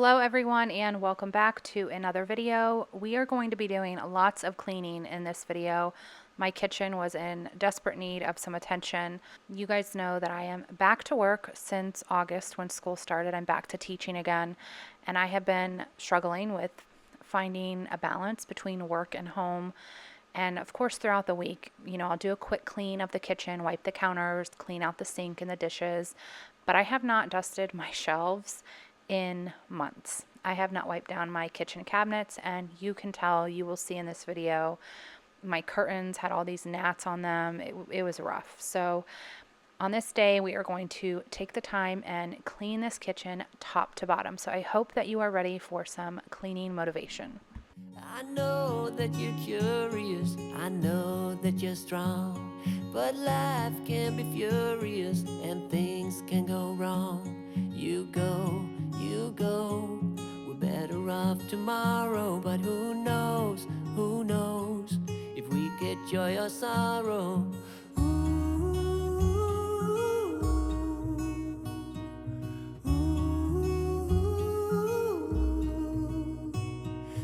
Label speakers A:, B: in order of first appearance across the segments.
A: Hello everyone and welcome back to another video. We are going to be doing lots of cleaning in this video. My kitchen was in desperate need of some attention. You guys know that I am back to work since August when school started. I'm back to teaching again, and I have been struggling with finding a balance between work and home. And of course, throughout the week, I'll do a quick clean of the kitchen, wipe the counters, clean out the sink and the dishes, but I have not dusted my shelves in months. I have not wiped down my kitchen cabinets, and you can tell, you will see in this video, my curtains had all these gnats on them. It was rough. So on this day, we are going to take the time and clean this kitchen top to bottom. So I hope that you are ready for some cleaning motivation.
B: I know that you're curious, I know that you're strong, but life can be furious and things can go wrong. You go, we're better off tomorrow, but who knows if we get joy or sorrow.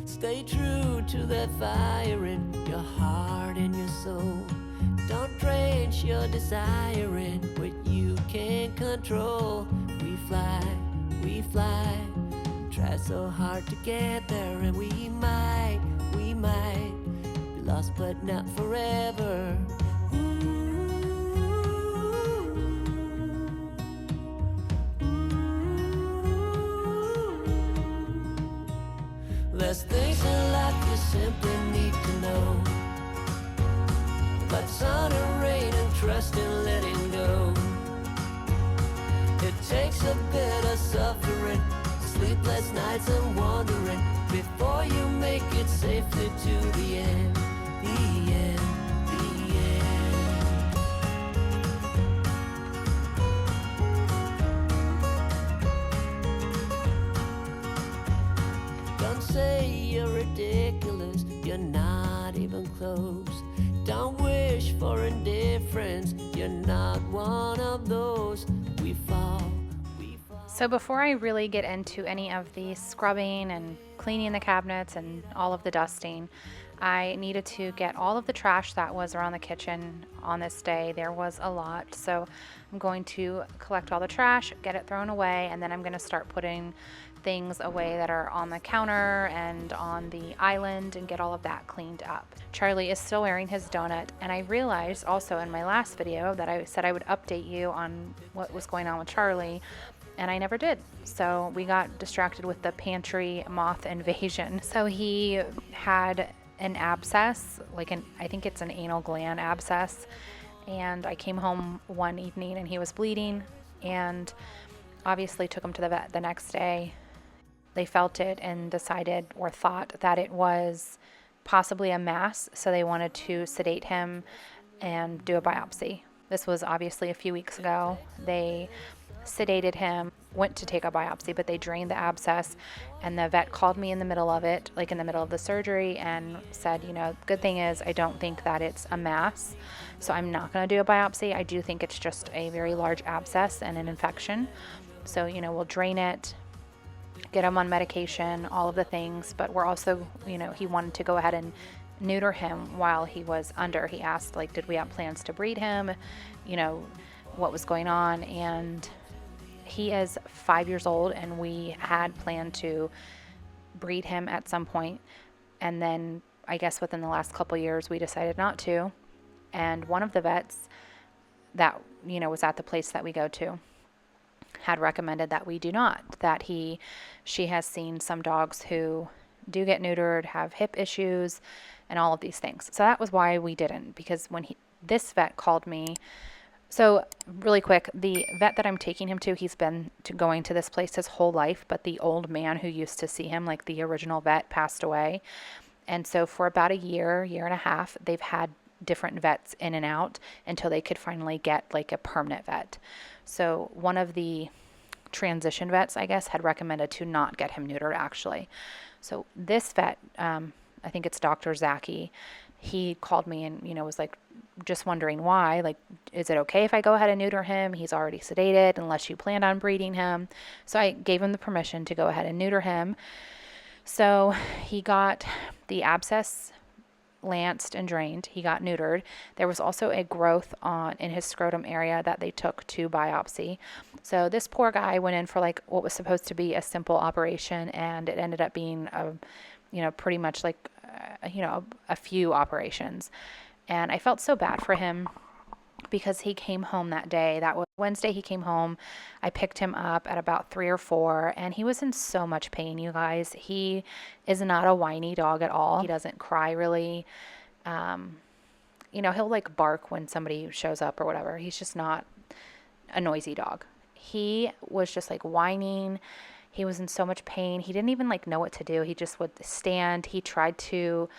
B: Stay true to that fire in your heart and your soul. Don't drench your desire in what you can't control. We fly, try so hard to get there, and we might be lost but not forever. There's things in life you simply need to know, but sun and rain and trust in letting go. It takes a bit of suffering, sleepless nights and wandering, before you make it safely to the end, the end, the end. Don't say you're ridiculous, you're not even close. Don't wish for indifference, you're not one of those. We fall.
A: So before I really get into any of the scrubbing and cleaning the cabinets and all of the dusting, I needed to get all of the trash that was around the kitchen on this day. There was a lot. So I'm going to collect all the trash, get it thrown away, and then I'm going to start putting things away that are on the counter and on the island and get all of that cleaned up. Charlie is still wearing his donut, and I realized also in my last video that I said I would update you on what was going on with Charlie, and I never did. So we got distracted with the pantry moth invasion. So he had an abscess, I think it's an anal gland abscess, and I came home one evening and he was bleeding, and obviously took him to the vet the next day. They felt it and decided or thought that it was possibly a mass, so they wanted to sedate him and do a biopsy. This was obviously a few weeks ago. They sedated him, went to take a biopsy, but they drained the abscess, and the vet called me in the middle of it, in the middle of the surgery, and said, good thing is I don't think that it's a mass, so I'm not going to do a biopsy. I do think it's just a very large abscess and an infection. So, we'll drain it, get him on medication, all of the things, but we're also, he wanted to go ahead and neuter him while he was under. He asked, did we have plans to breed him, what was going on, and he is 5 years old, and we had planned to breed him at some point, and then I guess within the last couple years we decided not to, and one of the vets that, was at the place that we go to had recommended that we do not, that she has seen some dogs who do get neutered, have hip issues, and all of these things. So that was why we didn't, because when this vet called me. So really quick, the vet that I'm taking him to, he's been going to this place his whole life, but the old man who used to see him, the original vet, passed away. And so for about a year and a half, they've had different vets in and out until they could finally get a permanent vet. So one of the transition vets, I guess, had recommended to not get him neutered, actually. So this vet, I think it's Dr. Zaki, he called me and, was just wondering why. Like, is it okay if I go ahead and neuter him? He's already sedated unless you planned on breeding him. So I gave him the permission to go ahead and neuter him. So he got the abscess lanced and drained. He got neutered. There was also a growth on in his scrotum area that they took to biopsy. So this poor guy went in for like what was supposed to be a simple operation, and it ended up being pretty much like a few operations. And I felt so bad for him because he came home that day. That was Wednesday. He came home. I picked him up at about 3 or 4, and he was in so much pain, you guys. He is not a whiny dog at all. He doesn't cry really. He'll like bark when somebody shows up or whatever. He's just not a noisy dog. He was just like whining. He was in so much pain. He didn't even like know what to do. He just would stand. He tried to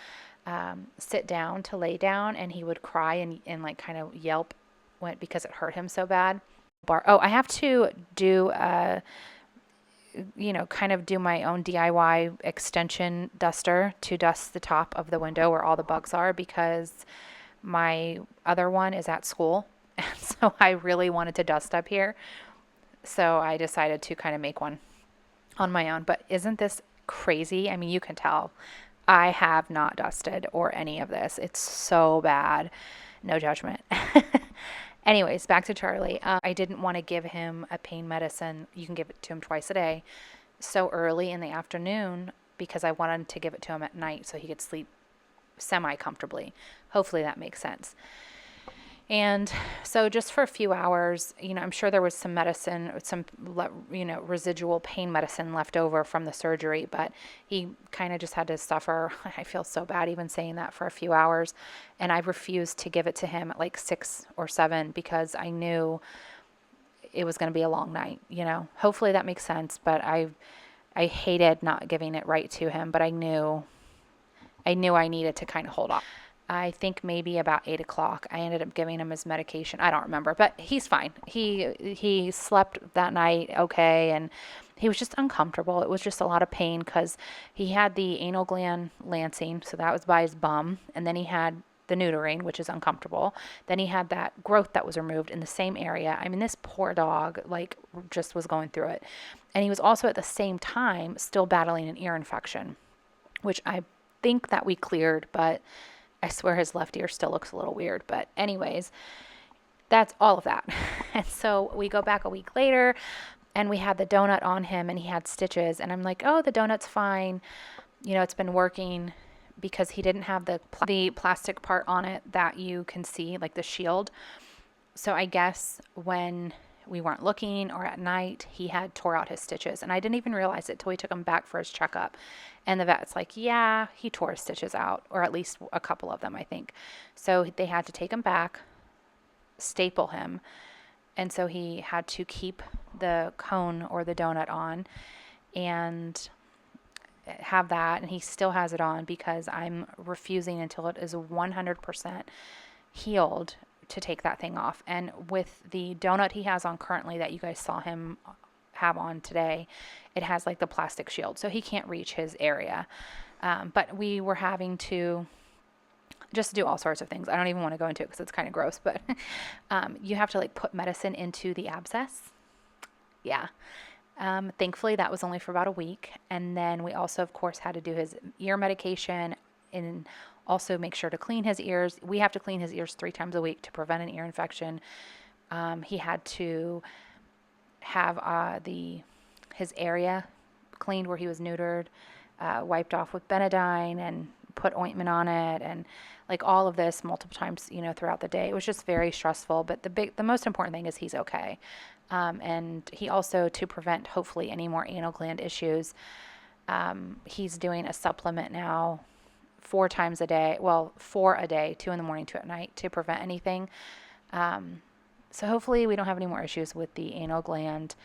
A: sit down to lay down, and he would cry and like kind of yelp because it hurt him so bad. I have to do kind of do my own DIY extension duster to dust the top of the window where all the bugs are, because my other one is at school. And so I really wanted to dust up here. So I decided to kind of make one on my own. But isn't this crazy? I mean, you can tell I have not dusted or any of this. It's so bad. No judgment. Anyways, back to Charlie. I didn't want to give him a pain medicine. You can give it to him twice a day, so early in the afternoon, because I wanted to give it to him at night so he could sleep semi-comfortably. Hopefully that makes sense. And so just for a few hours, I'm sure there was some medicine, some, residual pain medicine left over from the surgery, but he kind of just had to suffer. I feel so bad even saying that, for a few hours. And I refused to give it to him at like 6 or 7 because I knew it was going to be a long night, Hopefully that makes sense, but I hated not giving it right to him, but I knew I needed to kind of hold off. I think maybe about 8 o'clock, I ended up giving him his medication. I don't remember, but he's fine. He slept that night okay, and he was just uncomfortable. It was just a lot of pain because he had the anal gland lancing, so that was by his bum, and then he had the neutering, which is uncomfortable. Then he had that growth that was removed in the same area. I mean, this poor dog, like, just was going through it. And he was also at the same time still battling an ear infection, which I think that we cleared, but I swear his left ear still looks a little weird. But anyways, that's all of that. And so we go back a week later, and we had the donut on him, and he had stitches. And I'm like, oh, the donut's fine. It's been working, because he didn't have the plastic part on it that you can see, like the shield. So I guess when we weren't looking or at night, he had tore out his stitches. And I didn't even realize it till we took him back for his checkup. And the vet's like, yeah, he tore his stitches out, or at least a couple of them, I think. So they had to take him back, staple him. And so he had to keep the cone or the donut on and have that. And he still has it on because I'm refusing until it is 100% healed to take that thing off. And with the donut he has on currently that you guys saw him have on today, it has like the plastic shield, so he can't reach his area. But we were having to just do all sorts of things. I don't even want to go into it because it's kind of gross, but you have to like put medicine into the abscess. Yeah. Thankfully that was only for about a week. And then we also, of course, had to do his ear medication and also make sure to clean his ears. We have to clean his ears 3 times a week to prevent an ear infection. He had to have his area cleaned where he was neutered, wiped off with Benadine and put ointment on it, and like all of this multiple times, throughout the day. It was just very stressful, but the most important thing is he's okay. And he also, to prevent hopefully any more anal gland issues, he's doing a supplement now 4 times a day. Well, 4 a day, 2 in the morning, 2 at night, to prevent anything. So hopefully we don't have any more issues with the anal gland.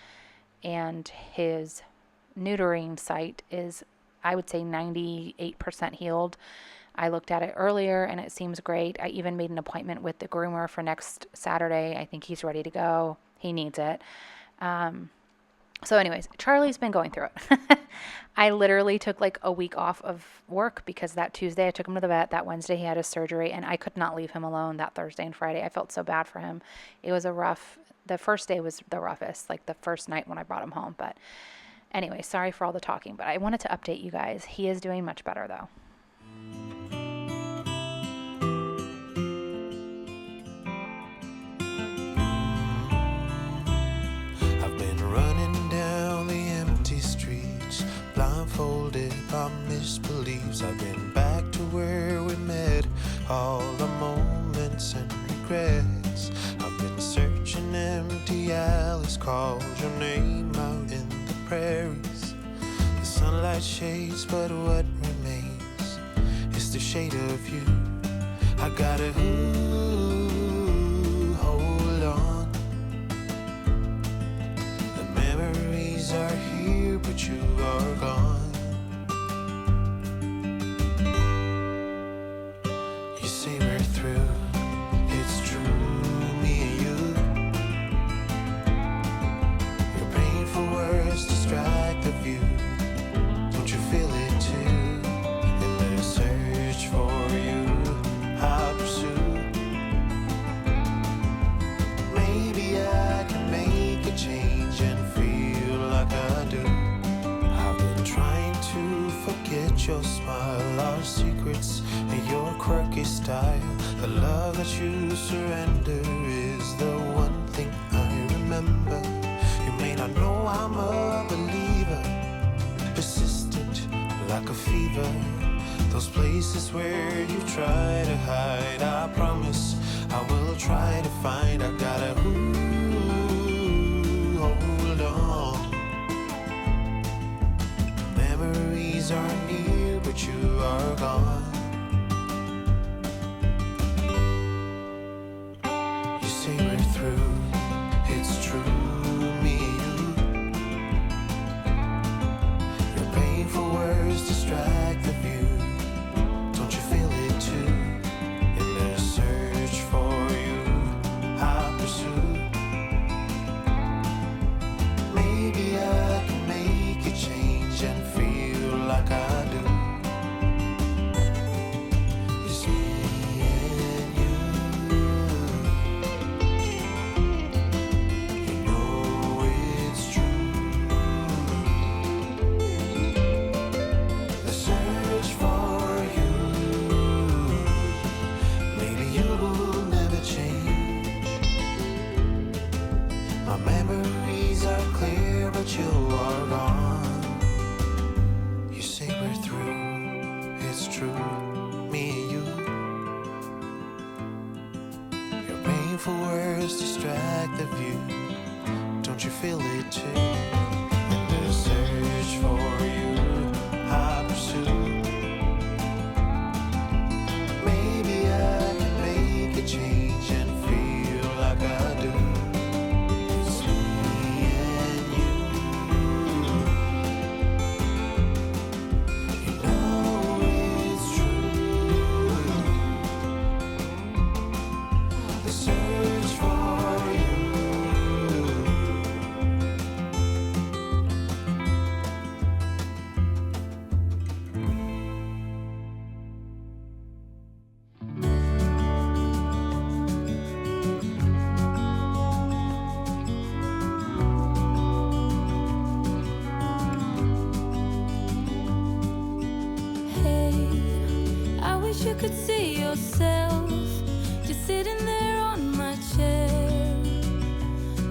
A: And his neutering site is, I would say, 98% healed. I looked at it earlier and it seems great. I even made an appointment with the groomer for next Saturday. I think he's ready to go. He needs it. So, anyways, Charlie's been going through it. I literally took like a week off of work because that Tuesday I took him to the vet. That Wednesday he had his surgery, and I could not leave him alone that Thursday and Friday. I felt so bad for him. It was the first day was the roughest, like the first night when I brought him home. But anyway, sorry for all the talking, but I wanted to update you guys. He is doing much better though.
C: I've been running down the empty streets, blindfolded by misbeliefs. I've been back to where we met, all the moments and regrets. I've been searching empty alleys, called your name out in the prairies. The sunlight shades, but what remains is the shade of you. I gotta hold on. The memories are here, but you are gone. You say we're through, it's true, me and you. Your painful words distract the view. Don't you feel it too? In the search for you, I'll pursue. Maybe I can make a change and feel like I do. I've been trying to forget your smile, our secrets, and your quirky style. The love that you surrender is the one thing I remember. You may not know I'm a believer, persistent like a fever. Those places where you try to hide, I promise I will try to find. I gotta hold on. Memories are near, but you are gone. You say we're through, it's true, me and you. Your painful words distract the view. Don't you feel it too? In the search for you, I pursue. Maybe I can make a change and feel like I do. It's me and you. You know it's true. The search for you. Maybe you will never change. My memories are clear, but you are gone. You say we're through, it's true, me and you. Your painful words distract the view. Don't you feel it too? In the search for you, I pursue. Maybe I can make a change and feel like I do. It's me and you. You know it's true. The search for you.
D: Hey, I wish you could see yourself just sitting there on my chair.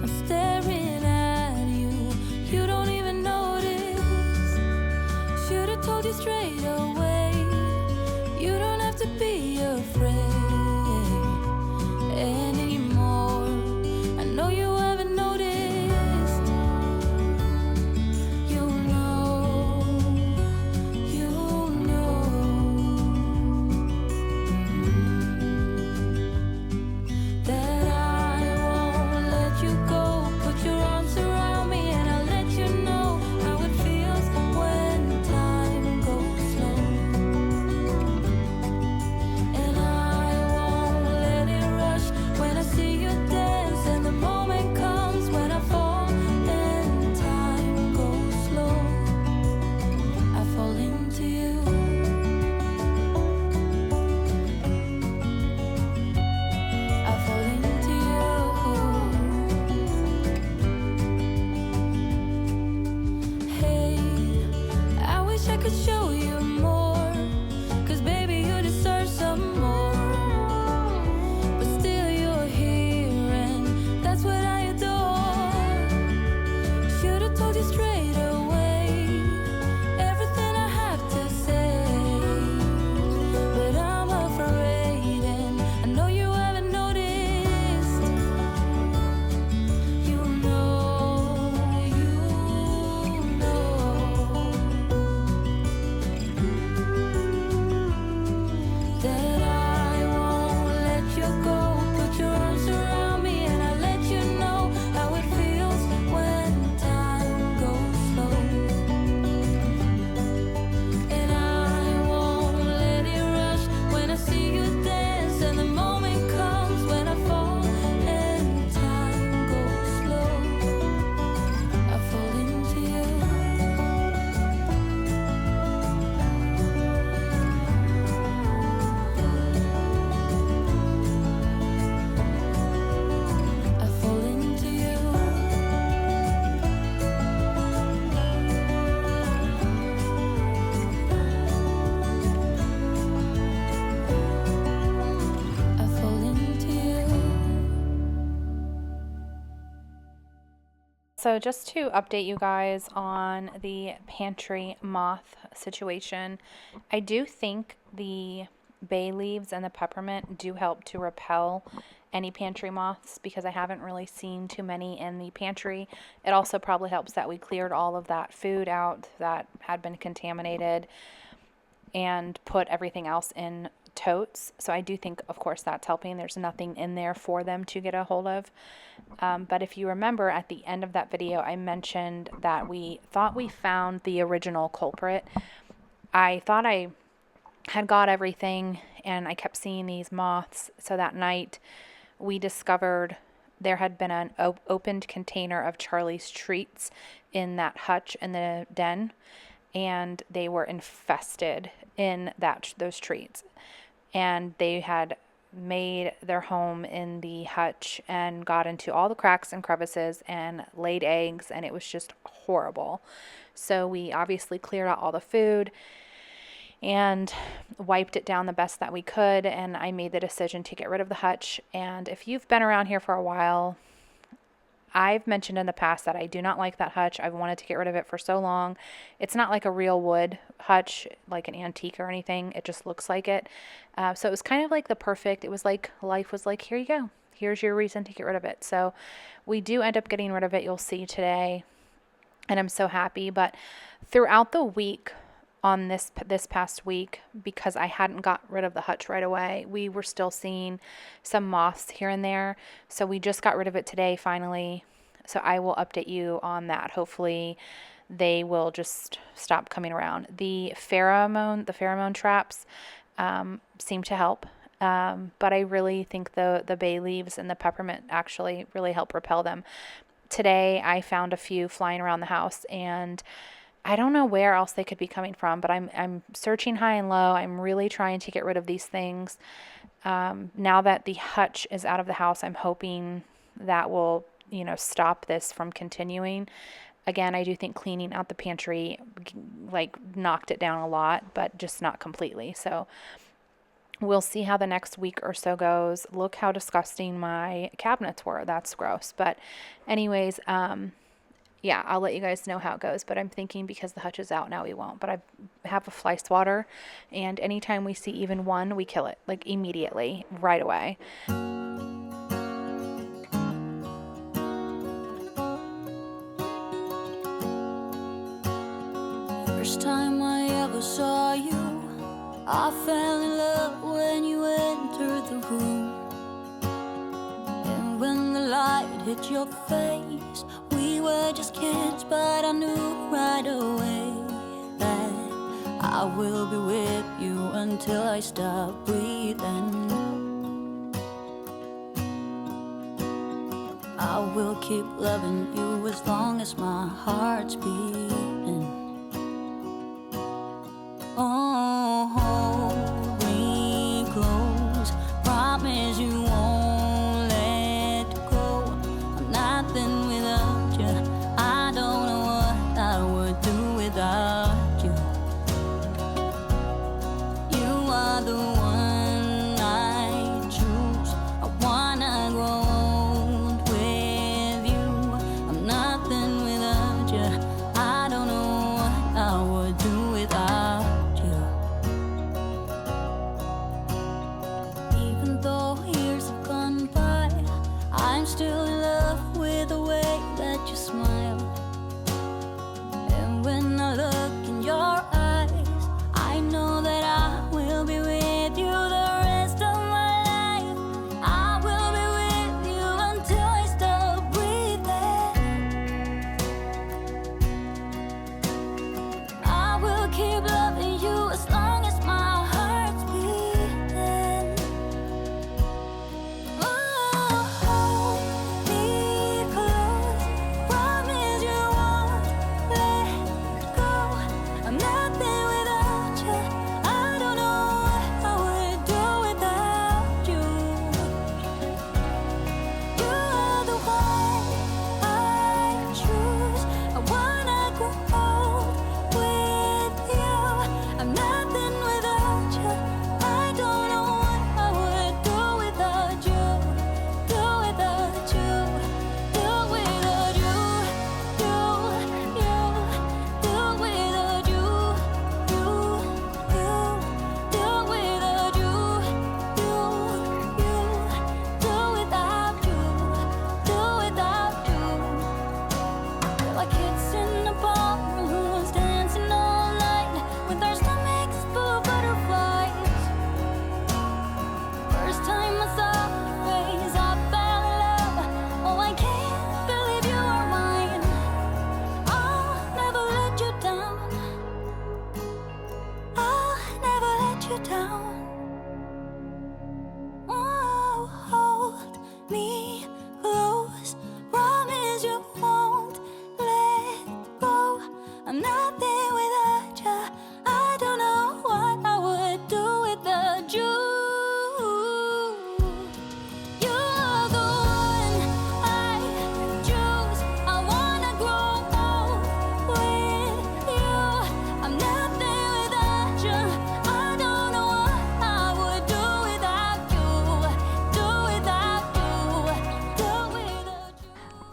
D: I'm staring at you, you don't even notice. Should've told you straight away, you don't have to be afraid anymore. I know you haven't noticed. You'll know. You'll know.
A: So just to update you guys on the pantry moth situation, I do think the bay leaves and the peppermint do help to repel any pantry moths because I haven't really seen too many in the pantry. It also probably helps that we cleared all of that food out that had been contaminated and put everything else in totes. So I do think, of course, that's helping. There's nothing in there for them to get a hold of. But if you remember at the end of that video, I mentioned that we thought we found the original culprit. I thought I had got everything and I kept seeing these moths. So that night we discovered there had been an opened container of Charlie's treats in that hutch in the den, and they were infested in those treats. And they had made their home in the hutch and got into all the cracks and crevices and laid eggs, and it was just horrible. So we obviously cleared out all the food and wiped it down the best that we could, and I made the decision to get rid of the hutch. And if you've been around here for a while, I've mentioned in the past that I do not like that hutch. I've wanted to get rid of it for so long. It's not like a real wood hutch, like an antique or anything. It just looks like it. So it was kind of like it was like life was like, here you go. Here's your reason to get rid of it. So we do end up getting rid of it. You'll see today. And I'm so happy. But throughout the week, on this past week, because I hadn't got rid of the hutch right away, we were still seeing some moths here and there. So we just got rid of it today finally. So I will update you on that. Hopefully they will just stop coming around. The pheromone traps seem to help. But I really think the bay leaves and the peppermint actually really help repel them. Today I found a few flying around the house, and I don't know where else they could be coming from, but I'm searching high and low. I'm really trying to get rid of these things. Now that the hutch is out of the house, I'm hoping that will, stop this from continuing. Again, I do think cleaning out the pantry knocked it down a lot, but just not completely. So we'll see how the next week or so goes. Look how disgusting my cabinets were. That's gross. But anyways, yeah, I'll let you guys know how it goes, but I'm thinking because the hutch is out now we won't. But I have a fly swatter, and anytime we see even one, we kill it, immediately, right away.
D: First time I ever saw you, I fell in love when you entered the room. And when the light hit your face, we were just kids, but I knew right away that I will be with you until I stop breathing. I will keep loving you as long as my heart's beating. Oh, hold me close, promise you won't let go. I'm nothing without you. I don't know what I would do without you. You are the one I choose. I wanna grow old with you. I'm nothing without you. I don't know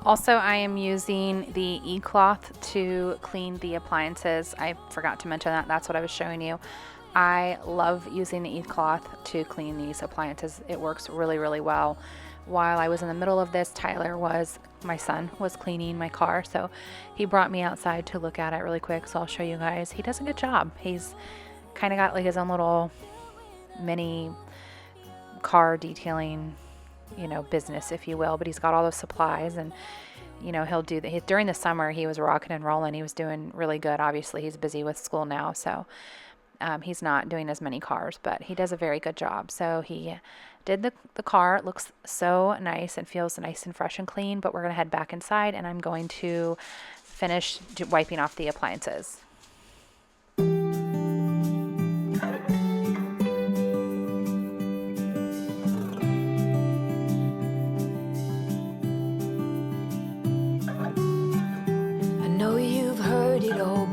A: Also, I am using the e-cloth to clean the appliances. I forgot to mention that. That's what I was showing you. I love using the e-cloth to clean these appliances. It works really, really well. While I was in the middle of this, my son was cleaning my car, so he brought me outside to look at it really quick. So I'll show you guys. He does a good job. He's kind of got like his own little mini car detailing, business, if you will, but he's got all those supplies, and he'll do that. During the summer, he was rocking and rolling. He was doing really good. Obviously, he's busy with school now, so he's not doing as many cars, but he does a very good job. So he did the car. It looks so nice and feels nice and fresh and clean, but we're going to head back inside, and I'm going to finish wiping off the appliances.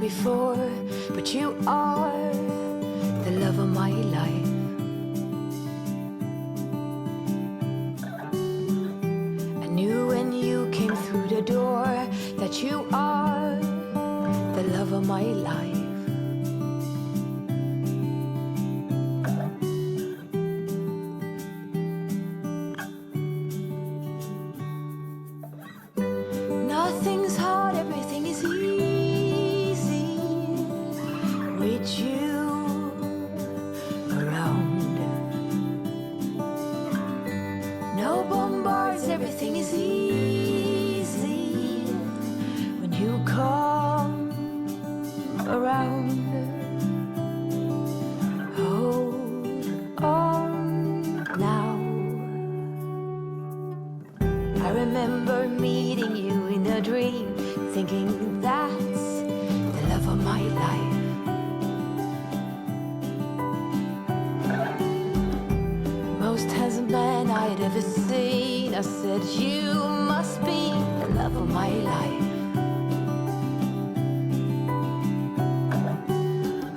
D: Before, but you are the love of my life. I knew when you came through the door that you are the love of my life. Nothing's hard, everything is easy. With you around, no bombards, everything is easy when you come around. Hold on now. I remember meeting you in a dream, thinking that's the love of my life. Most handsome man I'd ever seen. I said, you must be the love of my life.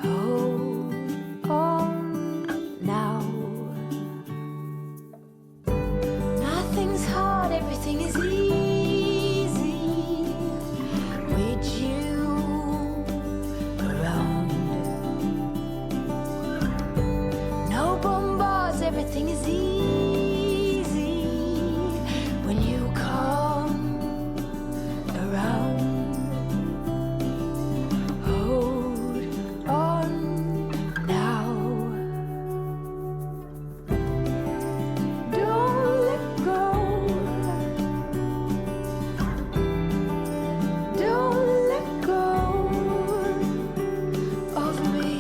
D: Hold on now. Nothing's hard, everything is easy with you around. No bombards, everything is easy when you come around. Hold on now. Don't let go. Don't let go of me.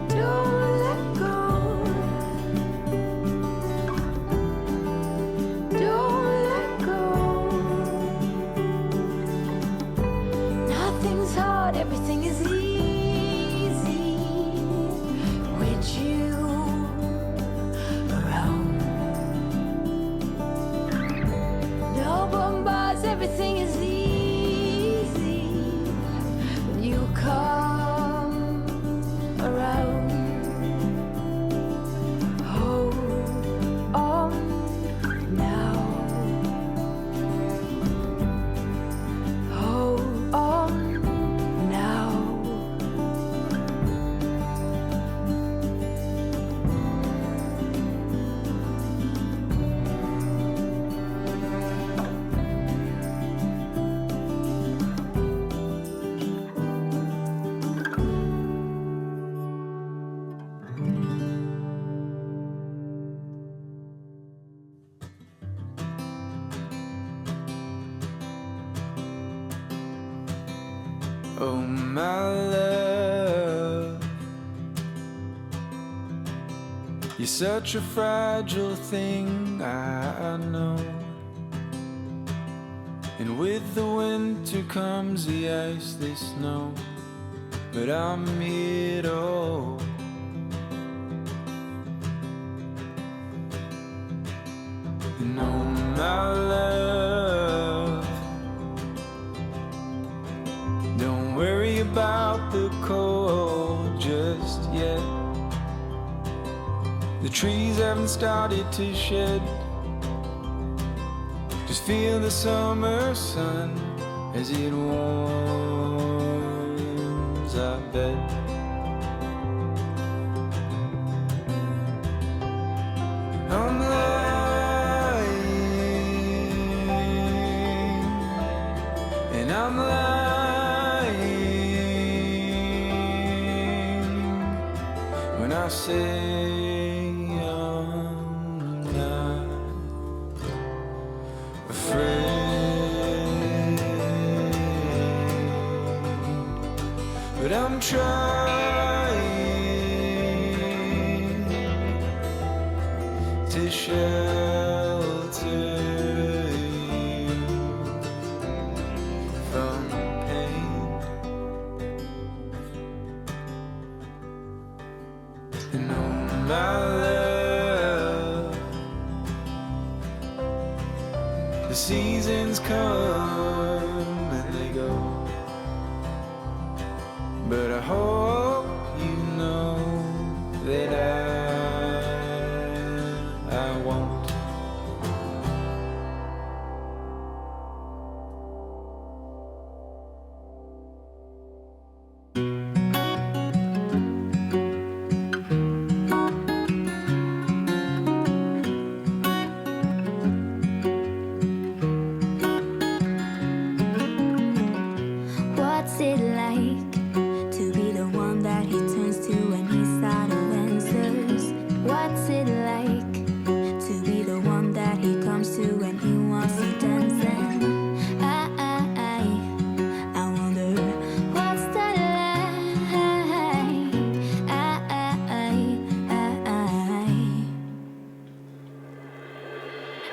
D: Don't let go. Don't let go. Nothing's hard, everything is easy with you around. No bombards, everything is easy when you come around. Hold on now. Hold on now.
C: Oh, my love, you're such a fragile thing, I know. And with the winter comes the ice, the snow, but I'm here to hold. And oh, my love, don't worry about the cold just yet. The trees haven't started to shed. Just feel the summer sun as it warms our bed. I'm lying, and I'm lying when I say I'm not afraid, but I'm trying to shelter you from pain. And oh my love, the seasons come and they go, but I hope you know that I won't.
D: What's it like to be the one that he turns to when he's out of answers? What's it like to be the one that he comes to when he wants to dance? And I wonder what's that like?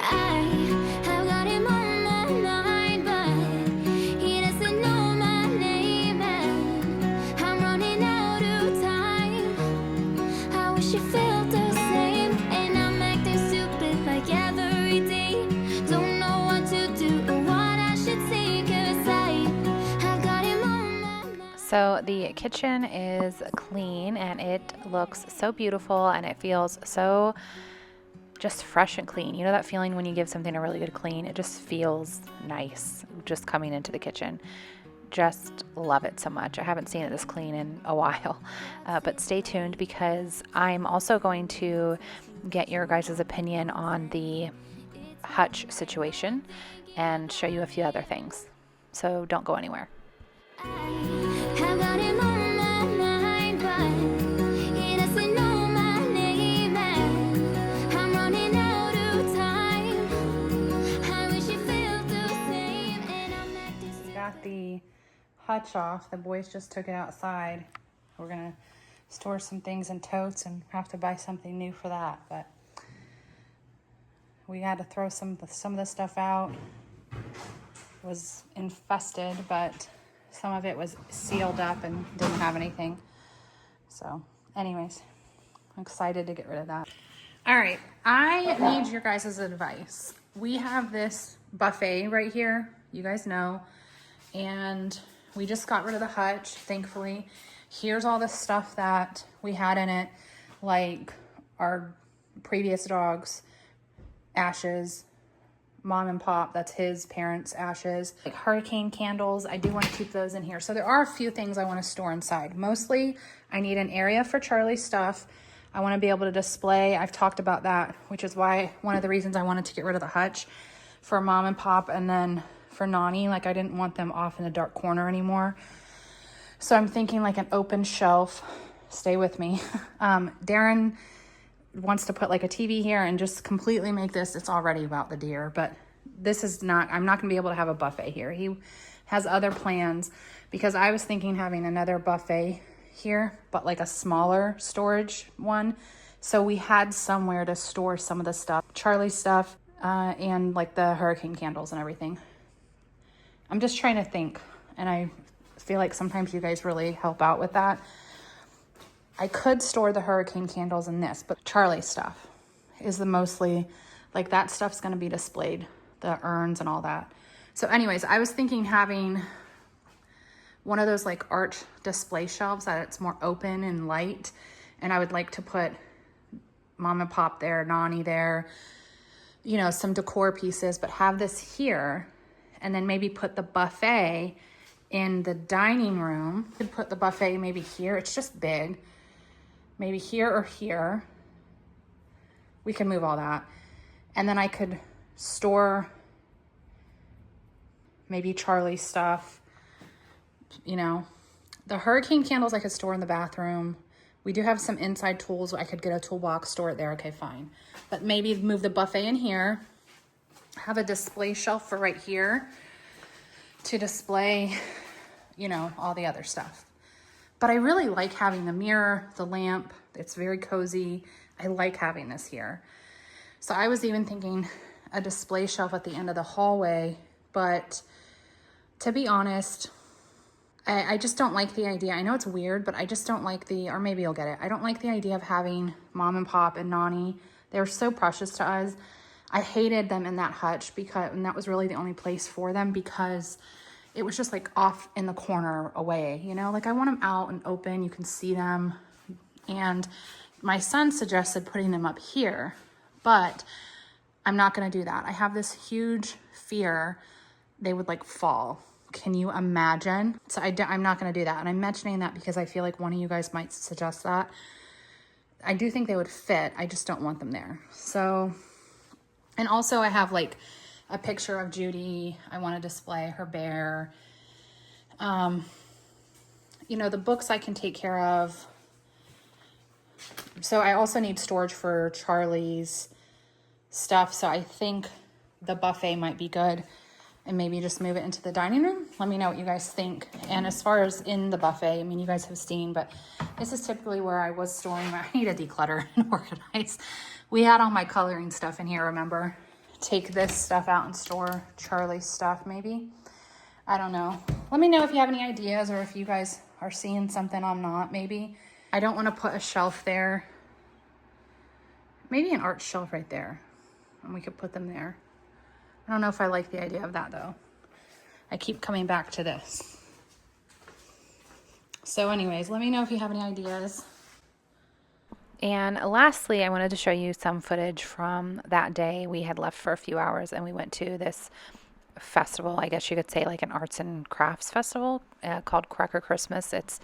D: I have got him on my mind, but he doesn't know my name, and I'm running out of time. I wish you felt the same, and I'm acting stupid like every day. Don't know what to do or what I should say, 'cause I have got him on my mind.
A: So the kitchen is clean and it looks so beautiful and it feels so just fresh and clean. You know that feeling when you give something a really good clean? It just feels nice just coming into the kitchen. Just love it so much. I haven't seen it this clean in a while, but stay tuned because I'm also going to get your guys' opinion on the hutch situation and show you a few other things. So don't go anywhere.
D: Have got him on my mind, but he doesn't know my name, and I'm running out of time. I wish you felt the same, and I'm acting
A: We got the hutch off. The boys just took it outside. We're gonna store some things in totes and have to buy something new for that, but we had to throw some of the stuff out. It was infested, but some of it was sealed up and didn't have anything. So anyways, I'm excited to get rid of that. All right, I need your guys' advice. We have this buffet right here, you guys know, and we just got rid of the hutch, thankfully. Here's all the stuff that we had in it, like our previous dog's ashes, Mom and Pop, that's his parents' ashes, like hurricane candles. I do want to keep those in here. So there are a few things I want to store inside. Mostly I need an area for Charlie's stuff. I want to be able to display. I've talked about that, which is why one of the reasons I wanted to get rid of the hutch for Mom and Pop, and then for Nani, like I didn't want them off in a dark corner anymore. So I'm thinking like an open shelf. Stay with me. Darren wants to put like a TV here and just completely make this, it's already about the deer, but this is not, I'm not gonna be able to have a buffet here. He has other plans because I was thinking having another buffet here, but like a smaller storage one. So we had somewhere to store some of the stuff, Charlie's stuff, and like the hurricane candles and everything. I'm just trying to think, and I feel like sometimes you guys really help out with that. I could store the hurricane candles in this, but Charlie's stuff is the mostly, like that stuff's gonna be displayed, the urns and all that. So anyways, I was thinking having one of those like art display shelves that it's more open and light. And I would like to put Mom and Pop there, Nani there, you know, some decor pieces, but have this here, and then maybe put the buffet in the dining room. Could put the buffet maybe here. It's just big. Maybe here or here. We can move all that. And then I could store maybe Charlie's stuff. You know, the hurricane candles I could store in the bathroom. We do have some inside tools. I could get a toolbox, store it there. Okay, fine. But maybe move the buffet in here. Have a display shelf for right here to display, you know, all the other stuff. But I really like having the mirror, the lamp. It's very cozy. I like having this here. So I was even thinking a display shelf at the end of the hallway. But to be honest, I just don't like the idea. I know it's weird, but I just don't like or maybe you'll get it. I don't like the idea of having Mom and Pop and Nani. They're so precious to us. I hated them in that hutch and that was really the only place for them because it was just like off in the corner away, you know, like I want them out and open. You can see them. And my son suggested putting them up here, but I'm not going to do that. I have this huge fear they would like fall. Can you imagine? So I'm not going to do that. And I'm mentioning that because I feel like one of you guys might suggest that. I do think they would fit. I just don't want them there. So, and also I have like a picture of Judy. I want to display her bear. You know, the books I can take care of. So I also need storage for Charlie's stuff. So I think the buffet might be good. And maybe just move it into the dining room. Let me know what you guys think. And as far as in the buffet, I mean, you guys have seen, but this is typically where I was storing I need to declutter and organize. We had all my coloring stuff in here, remember? Take this stuff out and store Charlie's stuff, maybe. I don't know. Let me know if you have any ideas or if you guys are seeing something I'm not, maybe. I don't want to put a shelf there. Maybe an art shelf right there. And we could put them there. I don't know if I like the idea of that though. I keep coming back to this. So anyways, let me know if you have any ideas. And lastly, I wanted to show you some footage from that day. We had left for a few hours and we went to this festival, I guess you could say like an arts and crafts festival called Cracker Christmas. It's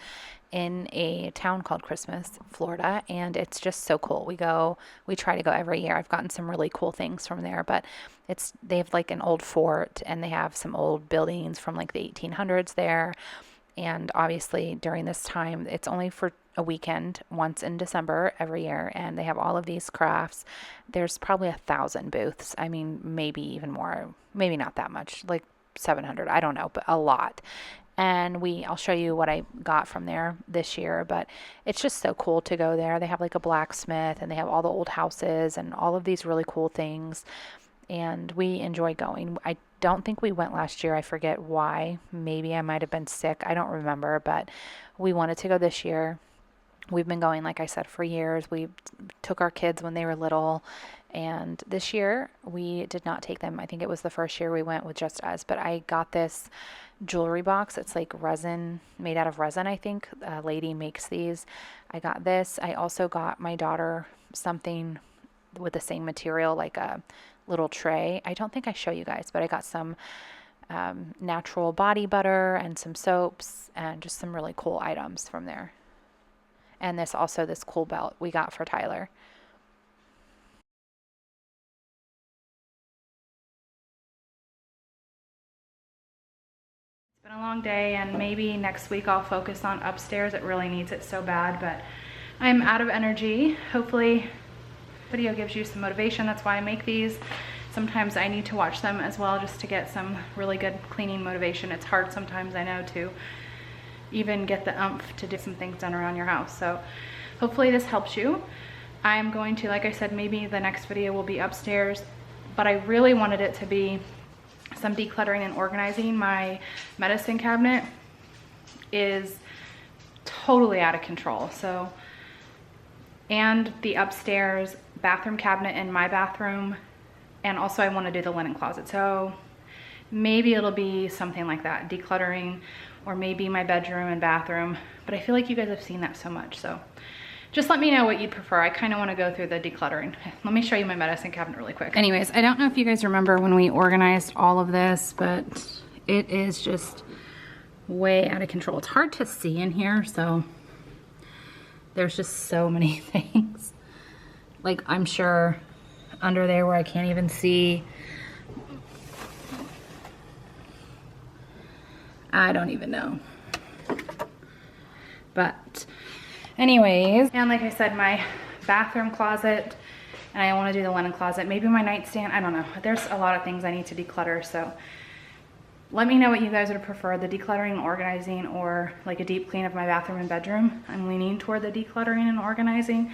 A: in a town called Christmas, Florida, and it's just so cool. We try to go every year. I've gotten some really cool things from there, but they have like an old fort and they have some old buildings from like the 1800s there. And obviously during this time, it's only for a weekend once in December every year, and they have all of these crafts. There's probably 1,000 booths. I mean, maybe even more, maybe not that much, like 700, I don't know, but a lot. And I'll show you what I got from there this year, but it's just so cool to go there. They have like a blacksmith and they have all the old houses and all of these really cool things. And we enjoy going. I don't think we went last year. I forget why. Maybe I might have been sick. I don't remember, but we wanted to go this year. We've been going, like I said, for years. We took our kids when they were little, and this year we did not take them. I think it was the first year we went with just us, but I got this jewelry box. It's like resin, made out of resin, I think. A lady makes these. I got this. I also got my daughter something with the same material, like a little tray. I don't think I show you guys, but I got some natural body butter and some soaps and just some really cool items from there. And this cool belt we got for Tyler. It's been a long day, and maybe next week I'll focus on upstairs. It really needs it so bad, but I'm out of energy. Hopefully video gives you some motivation. That's why I make these. Sometimes I need to watch them as well just to get some really good cleaning motivation. It's hard sometimes, I know, to even get the oomph to do some things done around your house. So hopefully this helps you. I'm going to, like I said, maybe the next video will be upstairs, but I really wanted it to be some decluttering and organizing. My medicine cabinet is totally out of control. So, and the upstairs bathroom cabinet in my bathroom, and also I want to do the linen closet. So maybe it'll be something like that, decluttering, or maybe my bedroom and bathroom, but I feel like you guys have seen that so much. So Just let me know what you'd prefer. I kind of want to go through the decluttering. Let me show you my medicine cabinet really quick. Anyways, I don't know if you guys remember when we organized all of this, but it is just way out of control. It's hard to see in here, so there's just so many things. Like, I'm sure under there where I can't even see. I don't even know. But anyways, and like I said, my bathroom closet, and I want to do the linen closet, maybe my nightstand, I don't know. There's a lot of things I need to declutter, so let me know what you guys would prefer, the decluttering and organizing, or like a deep clean of my bathroom and bedroom. I'm leaning toward the decluttering and organizing,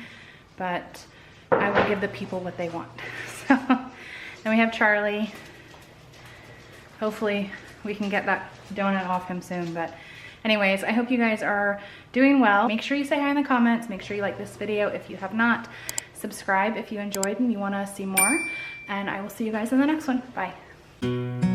A: but I will give the people what they want. So then we have Charlie. Hopefully we can get that donut off him soon, but anyways, I hope you guys are doing well. Make sure you say hi in the comments. Make sure you like this video if you have not. Subscribe if you enjoyed and you want to see more. And I will see you guys in the next one. Bye.